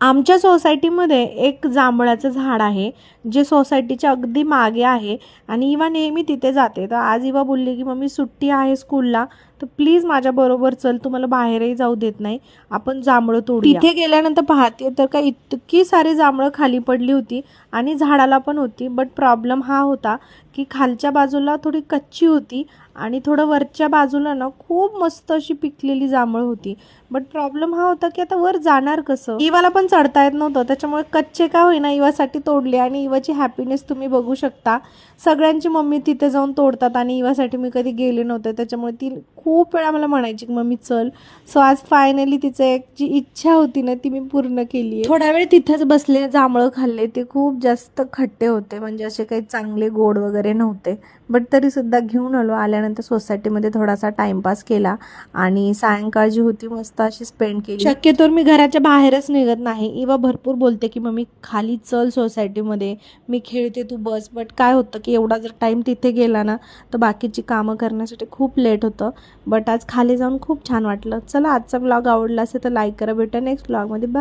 आमच्या सोसायटीमध्ये एक जांभळाचं झाड आहे, जे सोसायटीच्या अगदी मागे आहे आणि इवा नेहमी तिथे जाते. तर आज इवा बोलली की मम्मी सुट्टी आहे स्कूलला, तर प्लीज माझ्याबरोबर चल, तू मला बाहेरही जाऊ देत नाही, आपण जांभळं तोडूया. तिथे गेल्यानंतर पाहते तर काय इतकी सारी जांभळं खाली पडली होती आणि झाडाला पण होती. बट प्रॉब्लेम हा होता की खालच्या बाजूला थोडी कच्ची होती आणि थोडं वरच्या बाजूला ना खूप मस्त अशी पिकलेली जांभळं होती. बट प्रॉब्लेम हा होता की आता वर जाणार कसं. इवाला पण चढता येत नव्हतं, त्याच्यामुळे कच्चे का होईना इवासाठी तोडले आणि इवाची हॅपीनेस तुम्ही बघू शकता. सगळ्यांची मम्मी तिथे जाऊन तोडतात आणि इवासाठी मी कधी गेले नव्हते, त्याच्यामुळे ती खूप वेळा मला म्हणायची की मम्मी चल. सो आज फायनली तिचं एक जी इच्छा होती ना ती मी पूर्ण केली. थोड्या वेळ तिथेच बसले, जांभळं खाल्ले. ते खूप जास्त खट्टे होते, म्हणजे असे काही चांगले गोड वगैरे नव्हते. बट तरी सुद्धा घेऊन आलो. आल्यानंतर सोसायटीमध्ये थोडासा टाइमपास केला आणि सायंकाळ जी होती मस्त अशी स्पेंड केली. शक्यतो मी घराच्या बाहेरच निघत नाही. इवा भरपूर बोलते की मम्मी खाली चल सोसायटीमध्ये, मी खेळते तू बस. बट काय होतं की एवढा जर टाईम तिथे गेला ना तर बाकीची कामं करण्यासाठी खूप लेट होतं. बट आज खाली जाऊन खूप छान वाटलं. चला, आजचा ब्लॉग आवडला असेल तर लाईक करा. भेटा नेक्स्ट ब्लॉगमध्ये.